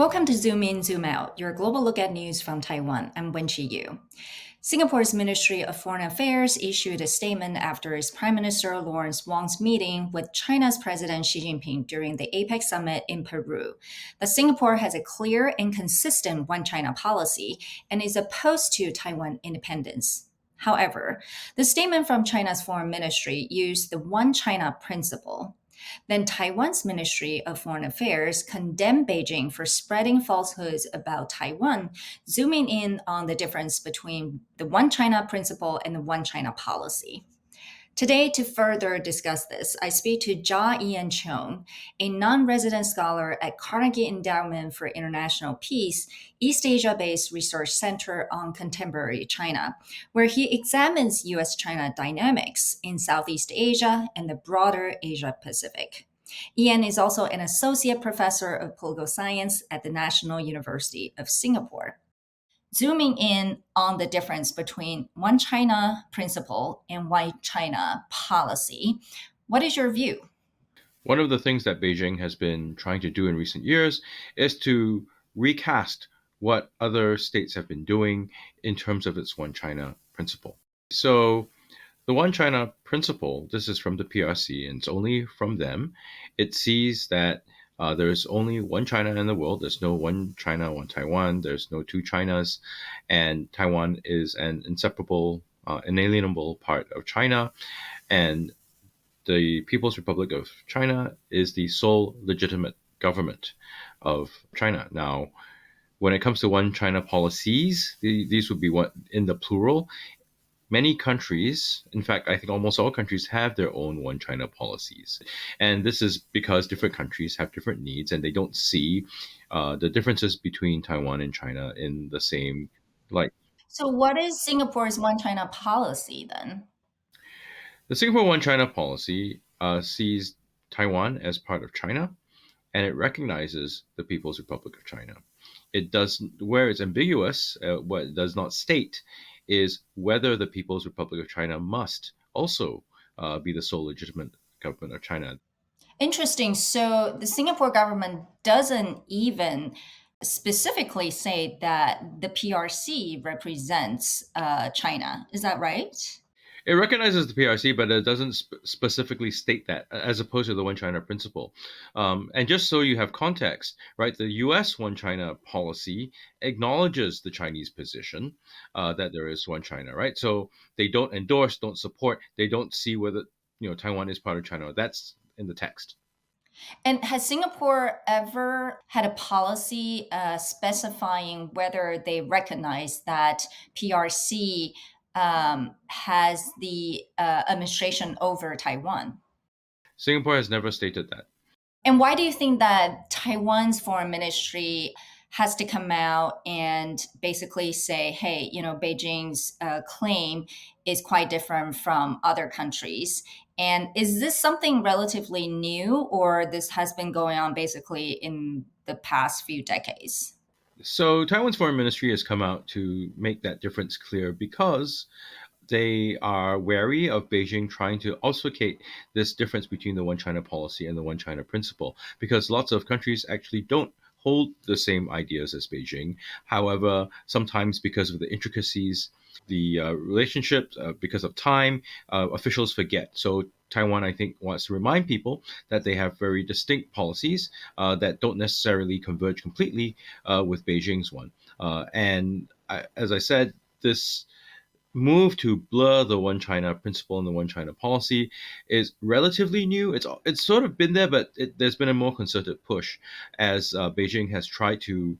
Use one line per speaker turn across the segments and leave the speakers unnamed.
Welcome to Zoom In, Zoom Out, your global look at news from Taiwan. I'm Wenchi Yu. Singapore's Ministry of Foreign Affairs issued a statement after its Prime Minister Lawrence Wong's meeting with China's President Xi Jinping during the APEC summit in Peru. That Singapore has a clear and consistent One China policy and is opposed to Taiwan independence. However, the statement from China's foreign ministry used the One China principle. Then Taiwan's Ministry of Foreign Affairs condemned Beijing for spreading falsehoods about Taiwan, zooming in on the difference between the One China principle and the One China policy. Today, to further discuss this, I speak to Ja Ian Chong, a non-resident scholar at Carnegie Endowment for International Peace, East Asia-based research center on contemporary China, where he examines U.S. China dynamics in Southeast Asia and the broader Asia Pacific. Ian is also an associate professor of political science at the National University of Singapore. Zooming in on the difference between One China principle and One China policy, what is your view?
One of the things that Beijing has been trying to do in recent years is to recast what other states have been doing in terms of its One China principle. So, the One China principle, this is from the PRC, and it's only from them. It sees that there's only one China in the world. There's no one China, one Taiwan. There's no two Chinas. And Taiwan is an inseparable, inalienable part of China. And the People's Republic of China is the sole legitimate government of China. Now, when it comes to One China policies, these would be what in the plural. Many countries, in fact, I think almost all countries have their own One China policies. And this is because different countries have different needs and they don't see the differences between Taiwan and China in the same light.
So, what is Singapore's One China policy then?
The Singapore One China policy sees Taiwan as part of China, and it recognizes the People's Republic of China. It does, where it's ambiguous, what it does not state is whether the People's Republic of China must also be the sole legitimate government of China.
Interesting. So, the Singapore government doesn't even specifically say that the PRC represents China. Is that right?
It recognizes the PRC, but it doesn't specifically state that, as opposed to the One China principle. And just so you have context, right, the U.S. One China policy acknowledges the Chinese position that there is One China, right? So they don't endorse, don't support, they don't see whether Taiwan is part of China. That's in the text.
And has Singapore ever had a policy specifying whether they recognize that PRC has the administration over Taiwan?
Singapore has never stated that.
And why do you think that Taiwan's foreign ministry has to come out and basically say, hey, Beijing's claim is quite different from other countries? And is this something relatively new, or this has been going on basically in the past few decades?
So Taiwan's foreign ministry has come out to make that difference clear because they are wary of Beijing trying to obfuscate this difference between the One China policy and the One China principle, because lots of countries actually don't hold the same ideas as Beijing. However, sometimes because of the intricacies, the relationship, because of time, officials forget. So Taiwan, I think, wants to remind people that they have very distinct policies that don't necessarily converge completely with Beijing's one. As I said, this move to blur the One China principle and the One China policy is relatively new. It's sort of been there, but there's been a more concerted push as Beijing has tried to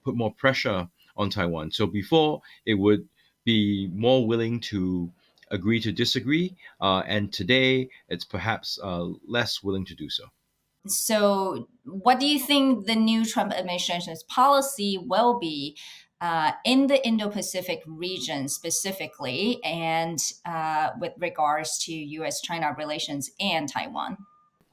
put more pressure on Taiwan. So before, it would be more willing to agree to disagree, and today it's perhaps less willing to do so.
So, what do you think the new Trump administration's policy will be in the Indo-Pacific region specifically, and with regards to U.S. China relations and Taiwan?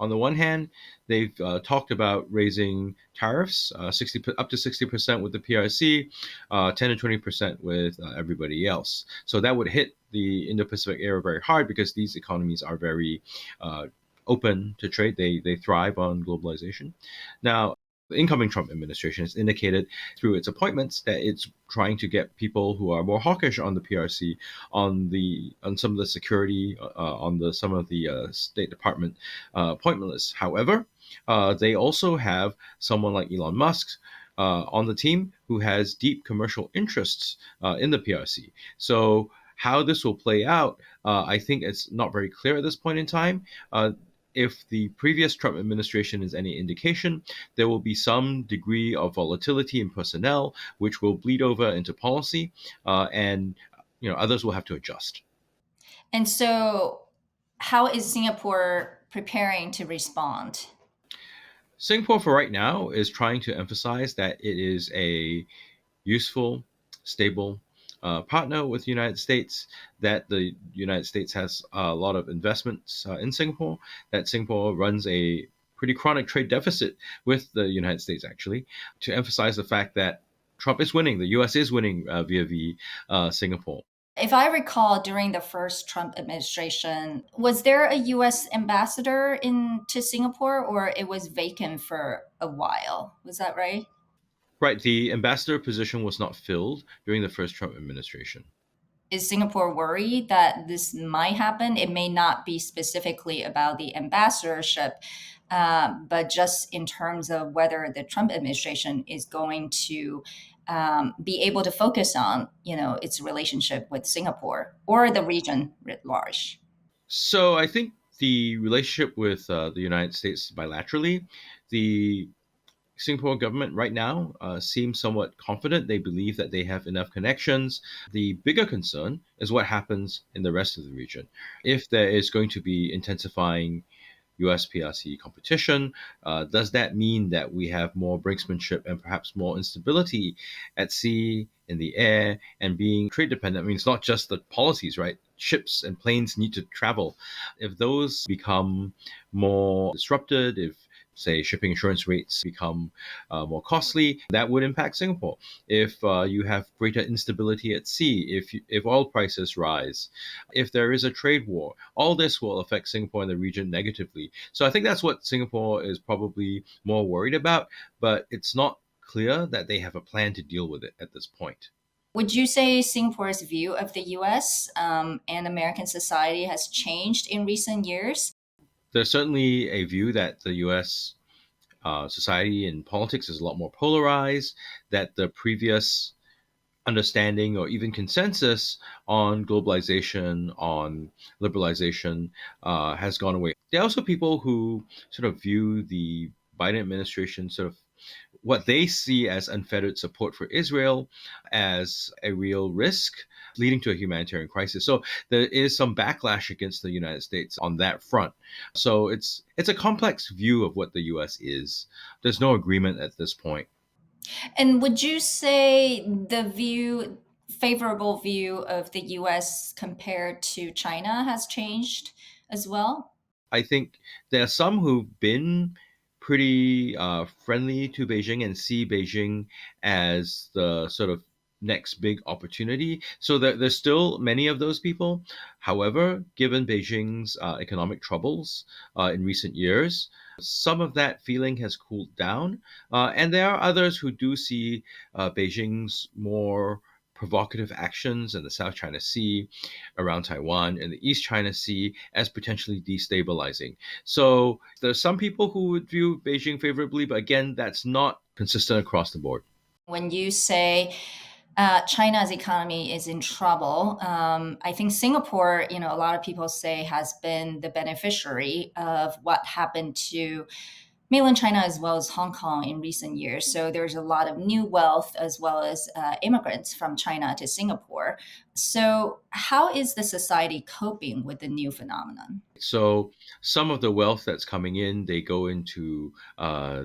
On the one hand, they've talked about raising tariffs 60% with the PRC, 10 to 20% with everybody else. So that would hit the Indo-Pacific area very hard because these economies are very open to trade. They thrive on globalization. Now, The incoming Trump administration has indicated through its appointments that it's trying to get people who are more hawkish on the PRC, on some of the security, on the some of the State Department appointment lists. However, they also have someone like Elon Musk on the team who has deep commercial interests in the PRC. So how this will play out, I think it's not very clear at this point in time. If the previous Trump administration is any indication, there will be some degree of volatility in personnel, which will bleed over into policy, and others will have to adjust.
And so, how is Singapore preparing to respond?
Singapore, for right now, is trying to emphasize that it is a useful, stable partner with the United States, that the United States has a lot of investments in Singapore, that Singapore runs a pretty chronic trade deficit with the United States, actually, to emphasize the fact that Trump is winning, the US is winning vis-a-vis Singapore.
If I recall, during the first Trump administration, was there a U.S. ambassador in to Singapore, or it was vacant for a while? Was that right?
Right, the ambassador position was not filled during the first Trump administration.
Is Singapore worried that this might happen? It may not be specifically about the ambassadorship, but just in terms of whether the Trump administration is going to be able to focus on, its relationship with Singapore or the region writ large.
So I think the relationship with the United States bilaterally, the Singapore government right now seems somewhat confident. They believe that they have enough connections. The bigger concern is what happens in the rest of the region. If there is going to be intensifying US PRC competition, does that mean that we have more brinksmanship and perhaps more instability at sea, in the air, and being trade dependent? I mean, it's not just the policies, right? Ships and planes need to travel. If those become more disrupted, if say shipping insurance rates become more costly, that would impact Singapore. If you have greater instability at sea, if oil prices rise, if there is a trade war, all this will affect Singapore and the region negatively. So I think that's what Singapore is probably more worried about, but it's not clear that they have a plan to deal with it at this point.
Would you say Singapore's view of the US and American society has changed in recent years?
There's certainly a view that the US society and politics is a lot more polarized, that the previous understanding or even consensus on globalization, on liberalization, has gone away. There are also people who sort of view the Biden administration sort of what they see as unfettered support for Israel as a real risk, leading to a humanitarian crisis. So there is some backlash against the United States on that front. So it's a complex view of what the U.S. is. There's no agreement at this point.
And would you say the favorable view of the US compared to China has changed as well?
I think there are some who've been pretty friendly to Beijing and see Beijing as the sort of next big opportunity. So there's still many of those people. However, given Beijing's economic troubles in recent years, some of that feeling has cooled down. And there are others who do see Beijing's more provocative actions in the South China Sea, around Taiwan, and the East China Sea as potentially destabilizing. So there's some people who would view Beijing favorably, but again, that's not consistent across the board.
When you say China's economy is in trouble, I think Singapore, a lot of people say, has been the beneficiary of what happened to mainland China as well as Hong Kong in recent years. So there's a lot of new wealth as well as immigrants from China to Singapore. So how is the society coping with the new phenomenon?
So some of the wealth that's coming in, they go into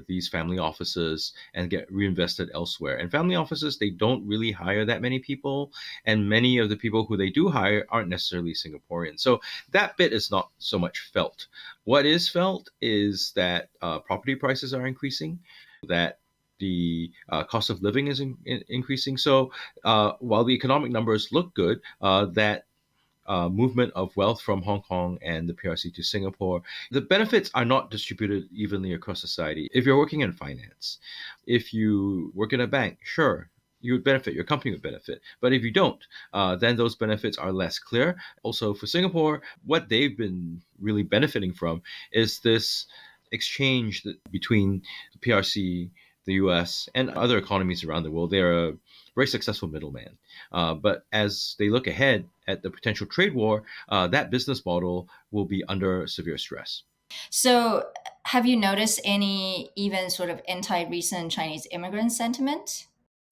these family offices and get reinvested elsewhere. And family offices, they don't really hire that many people, and many of the people who they do hire aren't necessarily Singaporean. So that bit is not so much felt. What is felt is that property prices are increasing, that the cost of living is increasing. So while the economic numbers look good, that movement of wealth from Hong Kong and the PRC to Singapore, the benefits are not distributed evenly across society. If you're working in finance, if you work in a bank, sure, you would benefit, your company would benefit. But if you don't, then those benefits are less clear. Also, for Singapore, what they've been really benefiting from is this exchange between the PRC, the US, and other economies around the world. They're a very successful middleman. But as they look ahead at the potential trade war, that business model will be under severe stress.
So, have you noticed any even sort of anti-recent Chinese immigrant sentiment?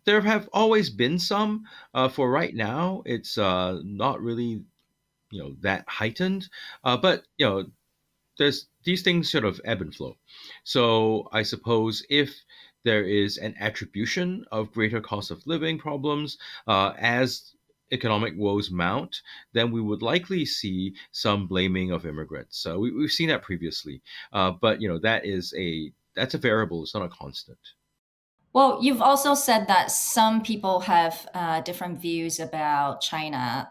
There have always been some. For right now, it's not really that heightened. But there's these things sort of ebb and flow. So I suppose if there is an attribution of greater cost of living problems as economic woes mount, then we would likely see some blaming of immigrants. So we've seen that previously, but that's a variable. It's not a constant.
Well, you've also said that some people have different views about China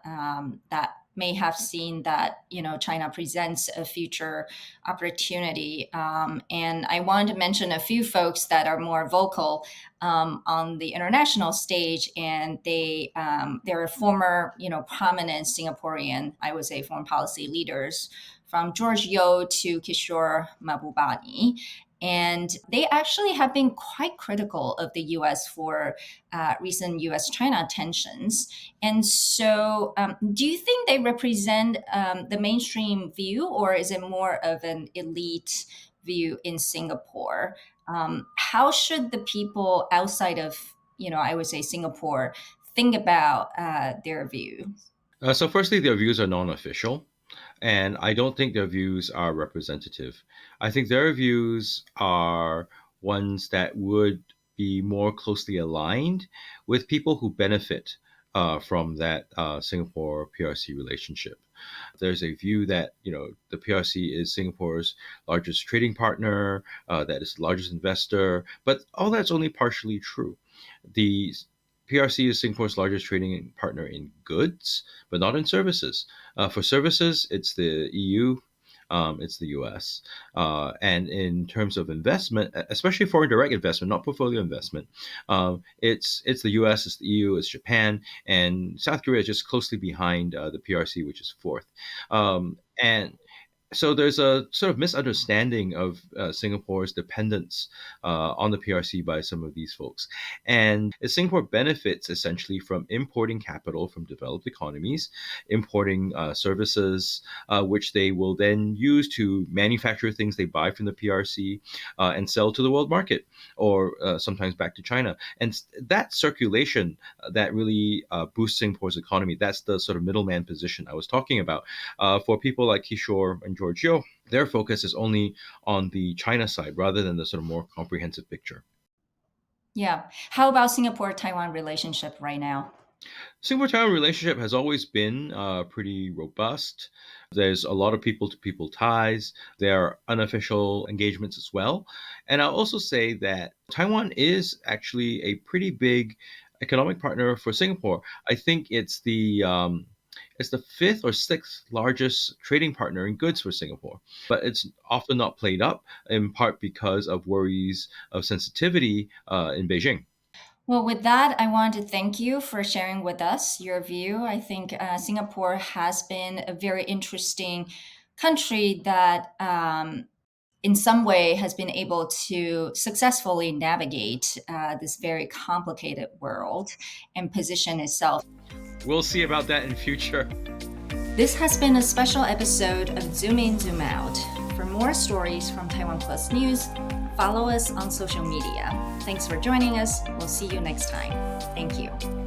that may have seen that China presents a future opportunity, and I wanted to mention a few folks that are more vocal on the international stage, and they're former prominent Singaporean, I would say, foreign policy leaders, from George Yeo to Kishore Mahbubani. And they actually have been quite critical of the US for recent US China tensions. And so, do you think they represent the mainstream view, or is it more of an elite view in Singapore? How should the people outside of, I would say, Singapore think about their view?
So, firstly, their views are non official. And I don't think their views are representative. I think their views are ones that would be more closely aligned with people who benefit from that Singapore PRC relationship. There's a view that the PRC is Singapore's largest trading partner, that is the largest investor, but all that's only partially true. The PRC is Singapore's largest trading partner in goods, but not in services. For services, it's the EU, it's the US. And in terms of investment, especially foreign direct investment, not portfolio investment, it's the US, it's the EU, it's Japan, and South Korea is just closely behind the PRC, which is fourth. And so there's a sort of misunderstanding of Singapore's dependence on the PRC by some of these folks. And Singapore benefits essentially from importing capital from developed economies, importing services, which they will then use to manufacture things they buy from the PRC and sell to the world market, or sometimes back to China. And that circulation that really boosts Singapore's economy, that's the sort of middleman position I was talking about. For people like Kishore and George Yeo, their focus is only on the China side rather than the sort of more comprehensive picture.
Yeah. How about Singapore-Taiwan relationship right now?
Singapore-Taiwan relationship has always been pretty robust. There's a lot of people-to-people ties. There are unofficial engagements as well. And I'll also say that Taiwan is actually a pretty big economic partner for Singapore. I think it's the fifth or sixth largest trading partner in goods for Singapore, but it's often not played up in part because of worries of sensitivity in Beijing.
Well, with that, I want to thank you for sharing with us your view. I think Singapore has been a very interesting country that, in some way, has been able to successfully navigate this very complicated world and position itself.
We'll see about that in future.
This has been a special episode of Zoom In, Zoom Out. For more stories from Taiwan Plus News, follow us on social media. Thanks for joining us. We'll see you next time. Thank you.